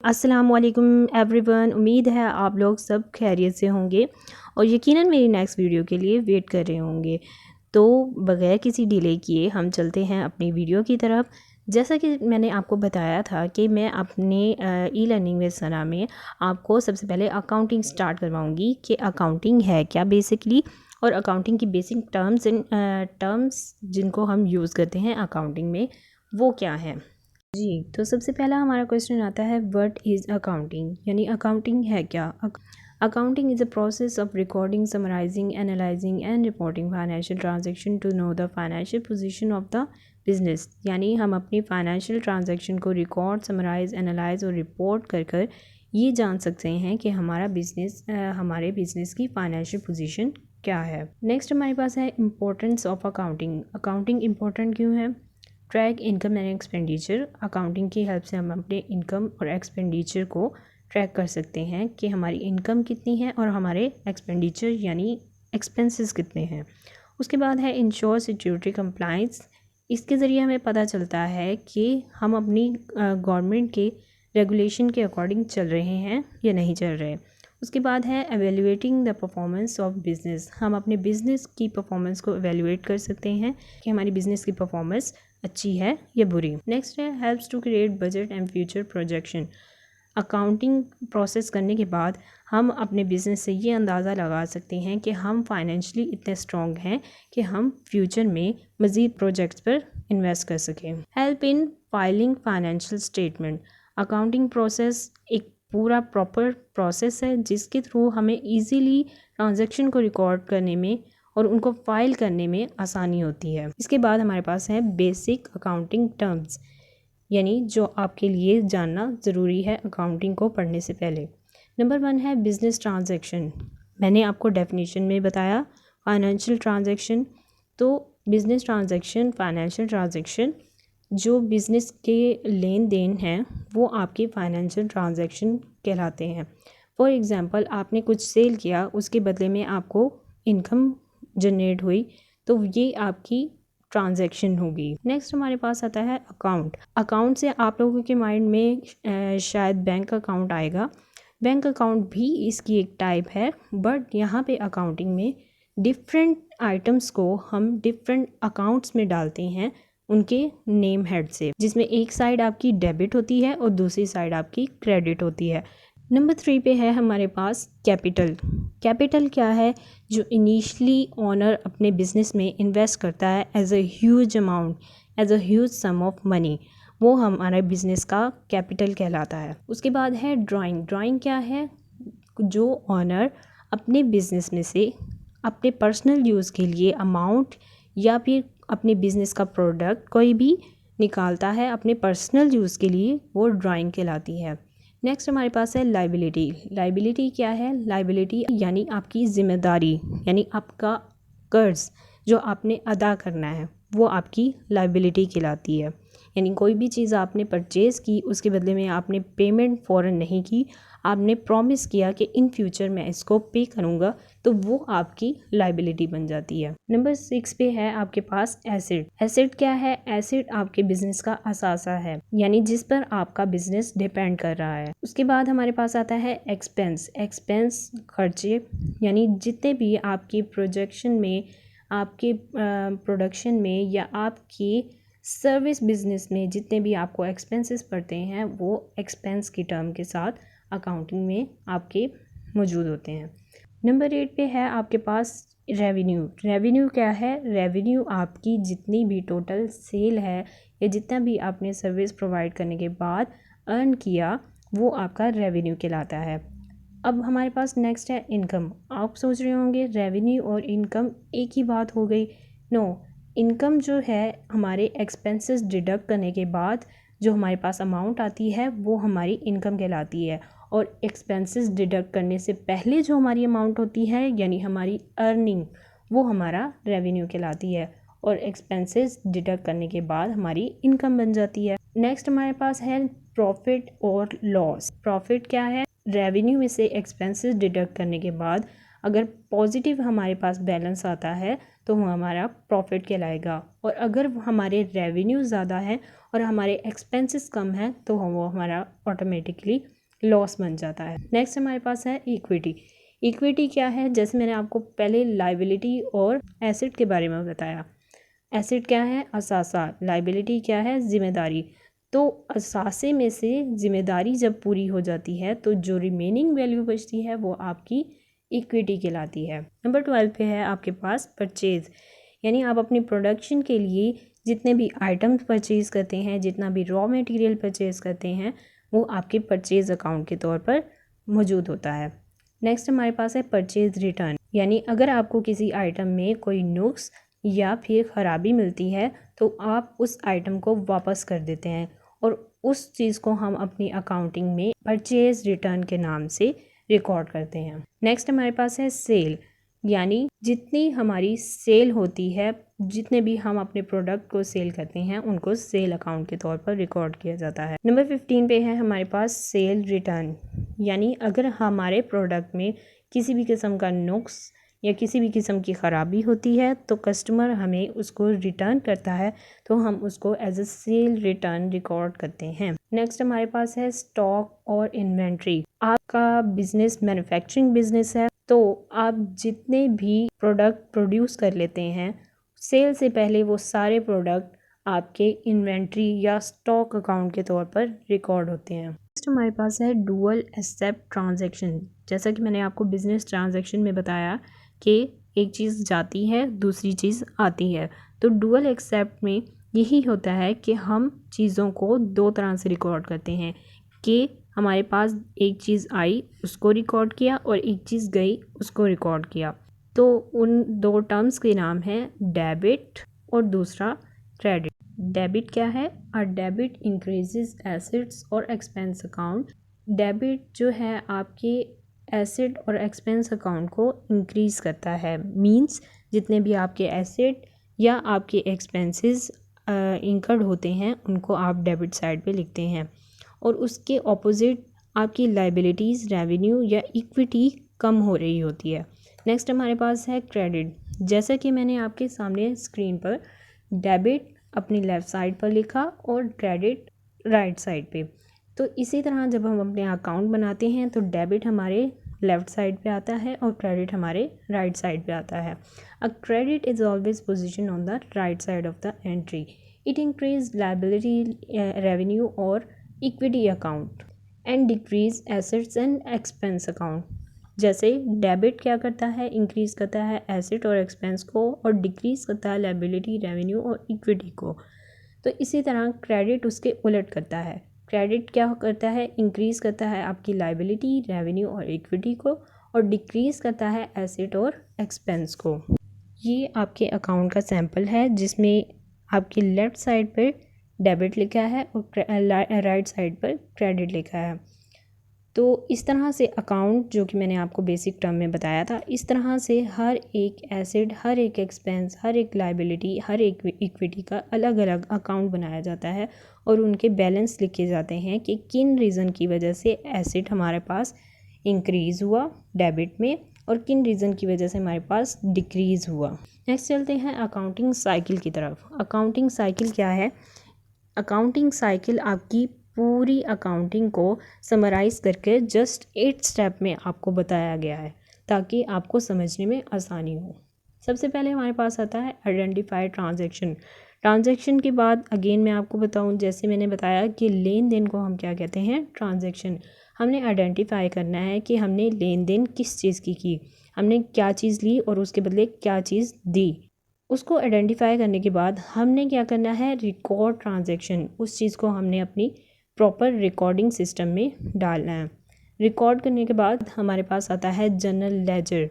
अस्सलामुअलैकुम एवरीवन। उम्मीद है आप लोग सब खैरियत से होंगे और यकीनन मेरी नेक्स्ट वीडियो के लिए वेट कर रहे होंगे। तो बग़ैर किसी डिले किए हम चलते हैं अपनी वीडियो की तरफ। जैसा कि मैंने आपको बताया था कि मैं अपने ई लर्निंग विद सना में आपको सबसे पहले अकाउंटिंग स्टार्ट करवाऊँगी कि अकाउंटिंग है क्या बेसिकली, और अकाउंटिंग की बेसिक टर्म्स जिनको हम यूज़ करते हैं अकाउंटिंग में वो क्या हैं। जी, तो सबसे पहला हमारा क्वेश्चन आता है व्हाट इज़ अकाउंटिंग, यानी अकाउंटिंग है क्या। Accounting is a process of recording, summarising, analysing and reporting financial transaction to know the financial position of the business. यानी हम अपनी फाइनेंशियल ट्रांजैक्शन को रिकॉर्ड, समराइज, एनालाइज और रिपोर्ट कर कर ये जान सकते हैं कि हमारे बिजनेस की फाइनेंशियल पोजीशन क्या है। नेक्स्ट हमारे पास है importance of accounting. Accounting important क्यों है। Track income and expenditure. Accounting की हेल्प से हम अपने इनकम और एक्सपेंडिचर को ट्रैक कर सकते हैं कि हमारी इनकम कितनी है और हमारे एक्सपेंडिचर यानी एक्सपेंसेस कितने हैं। उसके बाद है इंश्योर सिक्योरिटी कंप्लाइंस। इसके ज़रिए हमें पता चलता है कि हम अपनी गवर्नमेंट के रेगुलेशन के अकॉर्डिंग चल रहे हैं या नहीं चल रहे। उसके बाद है evaluating the performance of business. हम अपने बिज़नेस की परफॉर्मेंस को एवेल्युएट कर सकते हैं कि हमारी बिज़नेस की परफॉर्मेंस अच्छी है या बुरी। नेक्स्ट है helps to create budget and future projection. Accounting process करने के बाद हम अपने बिज़नेस से ये अंदाज़ा लगा सकते हैं कि हम फाइनेंशियली इतने स्ट्रॉन्ग हैं कि हम फ्यूचर में मज़ीद प्रोजेक्ट्स पर इन्वेस्ट कर सकें। Help in filing financial statement. Accounting process एक पूरा प्रॉपर प्रोसेस है जिसके थ्रू हमें ईज़िली ट्रांजैक्शन को रिकॉर्ड करने में और उनको फाइल करने में आसानी होती है। इसके बाद हमारे पास है बेसिक अकाउंटिंग टर्म्स, यानी जो आपके लिए जानना ज़रूरी है अकाउंटिंग को पढ़ने से पहले। नंबर 1 है बिज़नेस ट्रांजैक्शन। मैंने आपको डेफिनेशन में बताया फाइनेंशियल ट्रांजैक्शन। तो बिज़नेस ट्रांजैक्शन, फाइनेंशियल ट्रांजैक्शन जो बिज़नेस के लेन देन हैं वो आपके फाइनेंशियल ट्रांजैक्शन कहलाते हैं। फॉर एग्ज़ाम्पल आपने कुछ सेल किया, उसके बदले में आपको इनकम जनरेट हुई, तो ये आपकी ट्रांजैक्शन होगी। नेक्स्ट हमारे पास आता है अकाउंट। अकाउंट से आप लोगों के माइंड में शायद बैंक अकाउंट आएगा। बैंक अकाउंट भी इसकी एक टाइप है, बट यहाँ पे अकाउंटिंग में डिफरेंट आइटम्स को हम डिफरेंट अकाउंट्स में डालते हैं उनके नेम हेड से, जिसमें एक साइड आपकी डेबिट होती है और दूसरी साइड आपकी क्रेडिट होती है। नंबर 3 पे है हमारे पास कैपिटल। कैपिटल क्या है, जो इनिशियली ओनर अपने बिजनेस में इन्वेस्ट करता है as a huge amount, as a huge sum of money, वो हमारे बिजनेस का कैपिटल कहलाता है। उसके बाद है ड्राइंग। ड्राइंग क्या है, जो ओनर अपने बिजनेस में से अपने पर्सनल यूज़ के लिए अमाउंट या फिर अपने बिजनेस का प्रोडक्ट कोई भी निकालता है अपने पर्सनल यूज़ के लिए, वो ड्राइंग कहलाती है। नेक्स्ट हमारे पास है लाइबिलिटी। लाइबिलिटी क्या है, लाइबिलिटी यानी आपकी ज़िम्मेदारी, यानी आपका कर्ज जो आपने अदा करना है वो आपकी लाइबिलिटी कहलाती है। यानी कोई भी चीज़ आपने परचेज़ की, उसके बदले में आपने पेमेंट फ़ौरन नहीं की, आपने प्रॉमिस किया कि इन फ्यूचर मैं इसको पे करूँगा, तो वो आपकी लाइबिलिटी बन जाती है। नंबर 6 पे है आपके पास एसेट। एसेट क्या है, एसेट आपके बिजनेस का असासा है, यानी जिस पर आपका बिजनेस डिपेंड कर रहा है। उसके बाद हमारे पास आता है एक्सपेंस। एक्सपेंस खर्चे, यानी जितने भी आपकी प्रोजेक्शन में, आपके प्रोडक्शन में या आपकी सर्विस बिजनेस में जितने भी आपको एक्सपेंसेस पड़ते हैं वो एक्सपेंस की टर्म के साथ अकाउंटिंग में आपके मौजूद होते हैं। नंबर 8 पे है आपके पास रेवेन्यू। रेवेन्यू क्या है, रेवेन्यू आपकी जितनी भी टोटल सेल है या जितना भी आपने सर्विस प्रोवाइड करने के बाद अर्न किया वो आपका रेवेन्यू कहलाता है। अब हमारे पास नेक्स्ट है इनकम। आप सोच रहे होंगे रेवेन्यू और इनकम एक ही बात हो गई। नो, इनकम जो है हमारे एक्सपेंसेस डिडक्ट करने के बाद जो हमारे पास अमाउंट आती है वो हमारी इनकम कहलाती है, और एक्सपेंसेस डिडक्ट करने से पहले जो हमारी अमाउंट होती है यानी हमारी अर्निंग, वो हमारा रेवेन्यू कहलाती है, और एक्सपेंसेस डिडक्ट करने के बाद हमारी इनकम बन जाती है। नेक्स्ट हमारे पास है प्रॉफिट और लॉस। प्रॉफिट क्या है, रेवेन्यू में से एक्सपेंसेस डिडक्ट करने के बाद अगर पॉजिटिव हमारे पास बैलेंस आता है तो वो हमारा प्रॉफिट कहलाएगा, और अगर हमारे रेवेन्यू ज़्यादा है और हमारे एक्सपेंसेस कम हैं तो वो हमारा ऑटोमेटिकली लॉस बन जाता है। नेक्स्ट हमारे पास है इक्विटी। इक्विटी क्या है? जैसे मैंने आपको पहले लाइबिलिटी और एसेट के बारे में बताया। एसेट क्या है? असासा। लाइबिलिटी क्या है? जिम्मेदारी। तो असासे में से जिम्मेदारी जब पूरी हो जाती है तो जो रिमेनिंग वैल्यू बचती है वो आपकी इक्विटी कहलाती है। नंबर 12 पे है आपके पास परचेज़, यानी आप अपनी प्रोडक्शन के लिए जितने भी आइटम्स परचेज़ करते हैं, जितना भी रॉ मटेरियल परचेज़ करते हैं, वो आपके परचेज़ अकाउंट के तौर पर मौजूद होता है। नेक्स्ट हमारे पास है परचेज़ रिटर्न, यानी अगर आपको किसी आइटम में कोई नुक्स या फिर ख़राबी मिलती है तो आप उस आइटम को वापस कर देते हैं और उस चीज़ को हम अपनी अकाउंटिंग में परचेज़ रिटर्न के नाम से रिकॉर्ड करते हैं। नेक्स्ट हमारे पास है सेल, यानी जितनी हमारी सेल होती है, जितने भी हम अपने प्रोडक्ट को सेल करते हैं उनको सेल अकाउंट के तौर पर रिकॉर्ड किया जाता है। नंबर 15 पे है हमारे पास सेल रिटर्न, यानी अगर हमारे प्रोडक्ट में किसी भी किस्म का नुक्स या किसी भी किस्म की ख़राबी होती है तो कस्टमर हमें उसको रिटर्न करता है तो हम उसको as a sale return record करते हैं। नेक्स्ट हमारे पास है स्टॉक और इन्वेंट्री। आपका बिजनेस मैन्युफैक्चरिंग बिजनेस है तो आप जितने भी प्रोडक्ट प्रोड्यूस कर लेते हैं, सेल से पहले वो सारे प्रोडक्ट आपके इन्वेंट्री या स्टॉक अकाउंट के तौर पर रिकॉर्ड होते हैं। नेक्स्ट हमारे पास है डुअल एसेट ट्रांजैक्शन। जैसा कि मैंने आपको बिजनेस ट्रांजैक्शन में बताया कि एक चीज़ जाती है दूसरी चीज़ आती है, तो डुअल एक्सेप्ट में यही होता है कि हम चीज़ों को दो तरह से रिकॉर्ड करते हैं कि हमारे पास एक चीज़ आई उसको रिकॉर्ड किया और एक चीज़ गई उसको रिकॉर्ड किया। तो उन दो टर्म्स के नाम हैं डेबिट और दूसरा क्रेडिट। डेबिट क्या है? अ डेबिट इंक्रीजेस एसेट्स और एक्सपेंस अकाउंट। डेबिट जो है आपके एसेट और एक्सपेंस अकाउंट को इंक्रीज़ करता है, मींस जितने भी आपके एसेट या आपके एक्सपेंसेस इंकर्ड होते हैं उनको आप डेबिट साइड पे लिखते हैं, और उसके ऑपोजिट आपकी लाइबिलिटीज़, रेवेन्यू या इक्विटी कम हो रही होती है। नेक्स्ट हमारे पास है क्रेडिट। जैसा कि मैंने आपके सामने स्क्रीन पर डेबिट अपनी लेफ़्ट साइड पर लिखा और क्रेडिट राइट साइड पे, तो इसी तरह जब हम अपने अकाउंट बनाते हैं तो डेबिट हमारे लेफ़्ट साइड पे आता है और क्रेडिट हमारे राइट साइड पे आता है। A credit is always position on the right side of the entry. It increase liability, revenue or equity account and decrease assets and expense account. जैसे डेबिट क्या करता है? इंक्रीज़ करता है एसेट और एक्सपेंस को और डिक्रीज़ करता है लाइबिलिटी, रेवेन्यू और इक्विटी को। तो इसी तरह क्रेडिट उसके उलट करता है। क्रेडिट क्या करता है? इंक्रीज़ करता है आपकी लाइबिलिटी, रेवेन्यू और इक्विटी को और डिक्रीज़ करता है एसेट और एक्सपेंस को। ये आपके अकाउंट का सैम्पल है जिसमें आपकी लेफ़्ट साइड पर डेबिट लिखा है और राइट साइड पर क्रेडिट लिखा है। तो इस तरह से अकाउंट, जो कि मैंने आपको बेसिक टर्म में बताया था, इस तरह से हर एक एसेट, हर एक एक्सपेंस, हर एक लाइबिलिटी, हर एक इक्विटी का अलग अलग अकाउंट बनाया जाता है और उनके बैलेंस लिखे जाते हैं कि किन रीज़न की वजह से एसेट हमारे पास इंक्रीज़ हुआ डेबिट में और किन रीज़न की वजह से हमारे पास डिक्रीज़ हुआ। नेक्स्ट चलते हैं अकाउंटिंग साइकिल की तरफ। अकाउंटिंग साइकिल क्या है? अकाउंटिंग साइकिल आपकी पूरी अकाउंटिंग को समराइज़ करके जस्ट 8 स्टेप में आपको बताया गया है ताकि आपको समझने में आसानी हो। सबसे पहले हमारे पास आता है आइडेंटिफाई ट्रांजैक्शन। ट्रांजैक्शन के बाद अगेन मैं आपको बताऊं, जैसे मैंने बताया कि लेन देन को हम क्या कहते हैं? ट्रांजैक्शन। हमने आइडेंटिफाई करना है कि हमने लेन देन किस चीज़ की, हमने क्या चीज़ ली और उसके बदले क्या चीज़ दी। उसको आइडेंटिफाई करने के बाद हमने क्या करना है? Record transaction. उस चीज़ को हमने अपनी प्रॉपर रिकॉर्डिंग सिस्टम में डालना है। रिकॉर्ड करने के बाद हमारे पास आता है जनरल लेजर,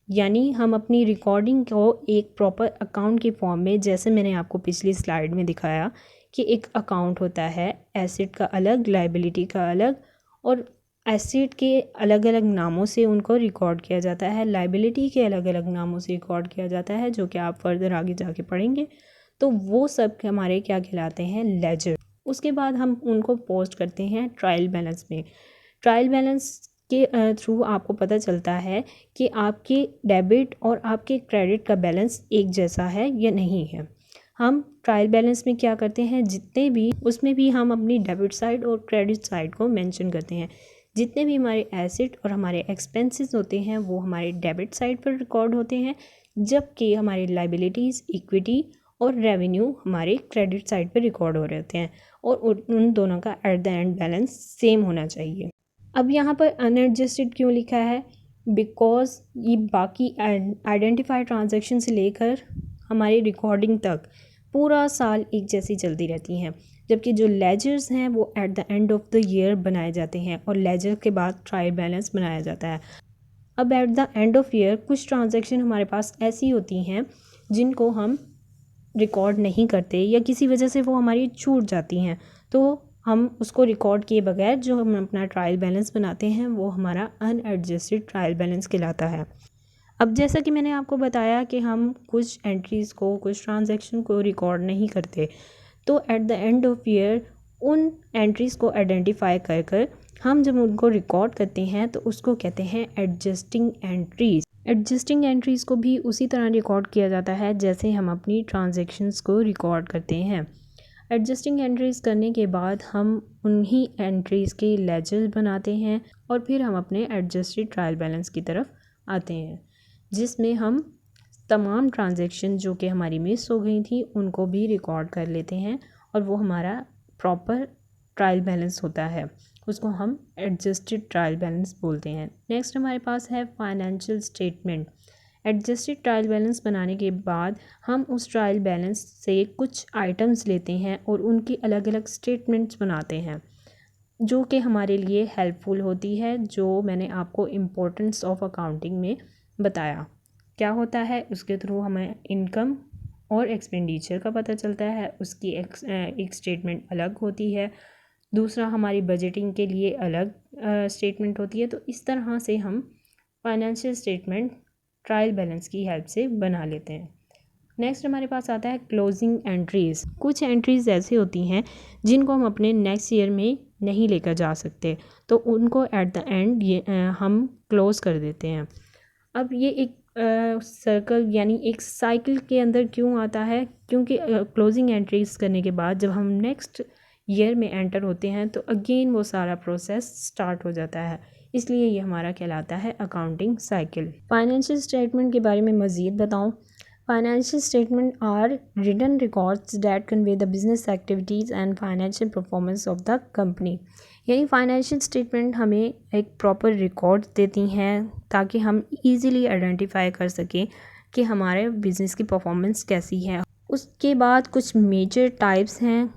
यानी हम अपनी रिकॉर्डिंग को एक प्रॉपर अकाउंट के फॉर्म में, जैसे मैंने आपको पिछली स्लाइड में दिखाया कि एक अकाउंट होता है, एसेट का अलग, लाइबिलिटी का अलग, और एसेट के अलग अलग नामों से उनको रिकॉर्ड किया जाता है, लाइबिलिटी के अलग अलग नामों से रिकॉर्ड किया जाता है, जो कि आप फर्दर आगे जाके पढ़ेंगे। तो वो सब हमारे क्या कहलाते हैं? लेजर। उसके बाद हम उनको पोस्ट करते हैं ट्रायल बैलेंस में। ट्रायल बैलेंस के थ्रू आपको पता चलता है कि आपके डेबिट और आपके क्रेडिट का बैलेंस एक जैसा है या नहीं है। हम ट्रायल बैलेंस में क्या करते हैं, जितने भी उसमें भी हम अपनी डेबिट साइड और क्रेडिट साइड को मेंशन करते हैं। जितने भी हमारे एसेट और हमारे एक्सपेंसेस होते हैं वो हमारे डेबिट साइड पर रिकॉर्ड होते हैं, जबकि हमारे लाइबिलिटीज़, इक्विटी और रेवेन्यू हमारे क्रेडिट साइड पर रिकॉर्ड हो रहे होते हैं, और उन दोनों का at the end balance same होना चाहिए। अब यहाँ पर अनएडजस्टेड क्यों लिखा है? बिकॉज ये बाकी आइडेंटिफाइड ट्रांजैक्शन से लेकर हमारी रिकॉर्डिंग तक पूरा साल एक जैसी चलती रहती हैं, जबकि जो लेजर्स हैं वो at the end of the year बनाए जाते हैं और लेजर के बाद ट्रायल बैलेंस बनाया जाता है। अब at the end of year कुछ ट्रांजैक्शन हमारे पास ऐसी होती हैं जिनको हम रिकॉर्ड नहीं करते या किसी वजह से वो हमारी छूट जाती हैं, तो हम उसको रिकॉर्ड किए बगैर जो हम अपना ट्रायल बैलेंस बनाते हैं वो हमारा अनएडजस्टेड ट्रायल बैलेंस कहलाता है। अब जैसा कि मैंने आपको बताया कि हम कुछ एंट्रीज़ को, कुछ ट्रांजैक्शन को रिकॉर्ड नहीं करते, तो at the end of year उन एंट्रीज़ को आइडेंटिफाई कर कर हम जब उनको रिकॉर्ड करते हैं तो उसको कहते हैं एडजस्टिंग एंट्रीज़। एडजस्टिंग एंट्रीज़ को भी उसी तरह रिकॉर्ड किया जाता है जैसे हम अपनी ट्रांजैक्शंस को रिकॉर्ड करते हैं। एडजस्टिंग एंट्रीज़ करने के बाद हम उन्हीं एंट्रीज़ के लेजर बनाते हैं और फिर हम अपने एडजस्टेड ट्रायल बैलेंस की तरफ आते हैं, जिसमें हम तमाम ट्रांजैक्शन जो कि हमारी मिस हो गई थी उनको भी रिकॉर्ड कर लेते हैं और वो हमारा प्रॉपर ट्रायल बैलेंस होता है, उसको हम एडजस्टेड ट्रायल बैलेंस बोलते हैं। नेक्स्ट हमारे पास है financial statement. Adjusted trial balance बनाने के बाद हम उस ट्रायल बैलेंस से कुछ आइटम्स लेते हैं और उनकी अलग अलग स्टेटमेंट्स बनाते हैं जो कि हमारे लिए हेल्पफुल होती है, जो मैंने आपको इम्पोर्टेंस ऑफ अकाउंटिंग में बताया। क्या होता है, उसके थ्रू हमें इनकम और एक्सपेंडिचर का पता चलता है, उसकी एक स्टेटमेंट अलग होती है, दूसरा हमारी बजटिंग के लिए अलग स्टेटमेंट होती है। तो इस तरह से हम फाइनेंशियल स्टेटमेंट ट्रायल बैलेंस की हेल्प से बना लेते हैं। नेक्स्ट हमारे पास आता है क्लोजिंग एंट्रीज़। कुछ एंट्रीज़ ऐसी होती हैं जिनको हम अपने नेक्स्ट ईयर में नहीं लेकर जा सकते, तो उनको एट द एंड हम क्लोज़ कर देते हैं। अब ये एक सर्कल यानी एक साइकिल के अंदर क्यों आता है, क्योंकि क्लोजिंग एंट्रीज करने के बाद जब हम नेक्स्ट ईयर में एंटर होते हैं तो अगेन वो सारा प्रोसेस स्टार्ट हो जाता है, इसलिए ये हमारा कहलाता है अकाउंटिंग साइकिल। फाइनेंशियल स्टेटमेंट के बारे में मज़ीद बताऊँ। Financial statement are written records that convey the business activities and financial performance of the company. यानी फाइनेंशियल स्टेटमेंट हमें एक प्रॉपर रिकॉर्ड देती हैं ताकि हम इजीली आइडेंटिफाई कर सकें कि हमारे बिज़नेस की परफॉर्मेंस कैसी है। उसके बाद कुछ मेजर टाइप्स हैं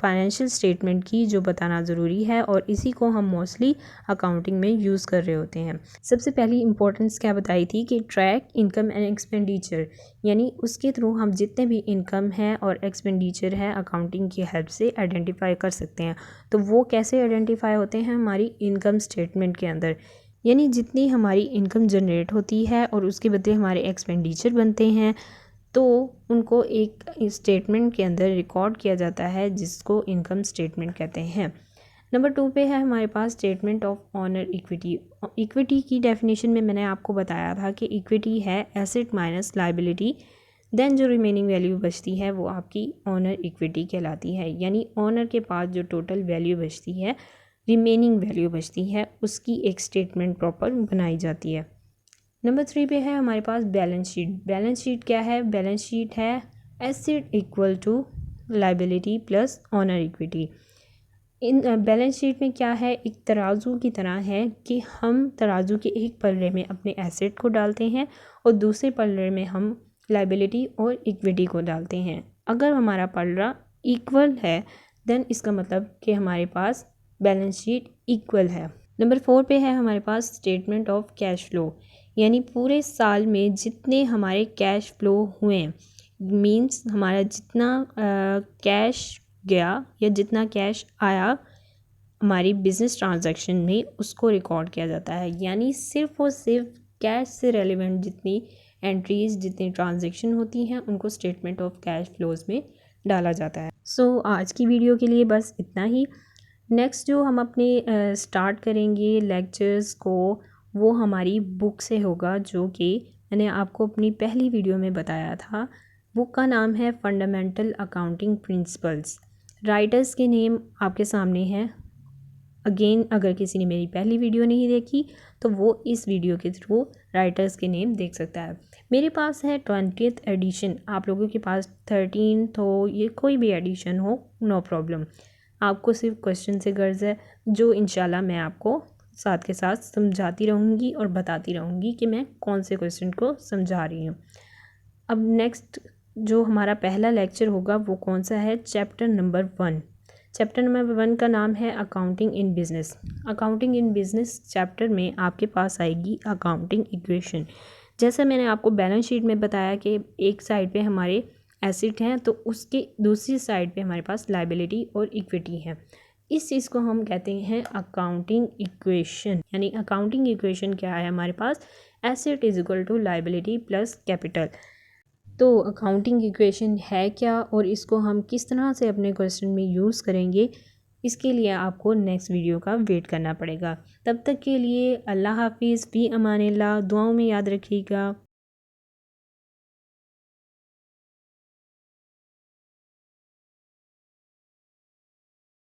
फाइनेंशियल स्टेटमेंट की जो बताना ज़रूरी है, और इसी को हम मोस्टली अकाउंटिंग में यूज़ कर रहे होते हैं। सबसे पहली इंपॉर्टेंस क्या बताई थी कि ट्रैक इनकम एंड एक्सपेंडिचर, यानी उसके थ्रू हम जितने भी इनकम है और एक्सपेंडिचर है अकाउंटिंग की हेल्प से आइडेंटिफाई कर सकते हैं। तो वो कैसे आइडेंटिफाई होते हैं? हमारी इनकम स्टेटमेंट के अंदर, यानी जितनी हमारी इनकम जनरेट होती है और उसके बदले हमारे एक्सपेंडिचर बनते हैं, तो उनको एक स्टेटमेंट के अंदर रिकॉर्ड किया जाता है जिसको इनकम स्टेटमेंट कहते हैं। नंबर 2 पे है हमारे पास statement of owner equity. Equity की डेफिनेशन में मैंने आपको बताया था कि इक्विटी है एसेट माइनस लाइबिलिटी, देन जो रिमेनिंग वैल्यू बचती है वो आपकी ऑनर इक्विटी कहलाती है। यानी ऑनर के पास जो टोटल वैल्यू बचती है, रिमेनिंग वैल्यू बचती है, उसकी एक स्टेटमेंट प्रॉपर बनाई जाती है। नंबर 3 पे है हमारे पास बैलेंस शीट। बैलेंस शीट क्या है? बैलेंस शीट है asset equal to liability plus owner equity. इन बैलेंस शीट में क्या है, एक तराजू की तरह है कि हम तराजू के एक पल्ले में अपने एसेट को डालते हैं और दूसरे पल्ले में हम लाइबिलिटी और इक्विटी को डालते हैं। अगर हमारा पल्ला इक्वल है देन इसका मतलब कि हमारे पास बैलेंस शीट इक्वल है। नंबर 4 पे है हमारे पास स्टेटमेंट ऑफ कैश फ्लो, यानी पूरे साल में जितने हमारे कैश फ्लो हुए, मींस हमारा जितना कैश गया या जितना कैश आया हमारी बिज़नेस ट्रांजैक्शन में, उसको रिकॉर्ड किया जाता है। यानी सिर्फ़ और सिर्फ कैश से रेलिवेंट जितनी एंट्रीज़, जितनी ट्रांजैक्शन होती हैं उनको स्टेटमेंट ऑफ कैश फ्लोज़ में डाला जाता है। सो आज की वीडियो के लिए बस इतना ही। नेक्स्ट जो हम अपने स्टार्ट करेंगे लेक्चर्स को, वो हमारी बुक से होगा, जो कि मैंने आपको अपनी पहली वीडियो में बताया था। बुक का नाम है फंडामेंटल अकाउंटिंग प्रिंसिपल्स। राइटर्स के नेम आपके सामने हैं। अगेन अगर किसी ने मेरी पहली वीडियो नहीं देखी तो वो इस वीडियो के थ्रू राइटर्स के नेम देख सकता है। मेरे पास है 20th एडिशन, आप लोगों के पास 13th हो, ये कोई भी एडिशन हो, नो प्रॉब्लम। आपको सिर्फ क्वेश्चन से गर्ज है, जो इंशाल्लाह मैं आपको साथ के साथ समझाती रहूँगी और बताती रहूँगी कि मैं कौन से क्वेश्चन को समझा रही हूँ। अब नेक्स्ट जो हमारा पहला लेक्चर होगा वो कौन सा है, चैप्टर नंबर 1। चैप्टर नंबर 1 का नाम है अकाउंटिंग इन बिज़नेस। अकाउंटिंग इन बिज़नेस चैप्टर में आपके पास आएगी अकाउंटिंग इक्वेशन। जैसा मैंने आपको बैलेंस शीट में बताया कि एक साइड पे हमारे एसेट हैं, तो उसके दूसरी साइड पे हमारे पास लायबिलिटी और इक्विटी है। इस चीज़ को हम कहते हैं अकाउंटिंग इक्वेशन। यानी अकाउंटिंग इक्वेशन क्या है हमारे पास, asset is equal to liability plus capital. तो अकाउंटिंग इक्वेशन है क्या और इसको हम किस तरह से अपने क्वेश्चन में यूज़ करेंगे, इसके लिए आपको नेक्स्ट वीडियो का वेट करना पड़ेगा। तब तक के लिए अल्लाह हाफिज़, फ़ी अमानिल्लाह, दुआओं में याद रखिएगा।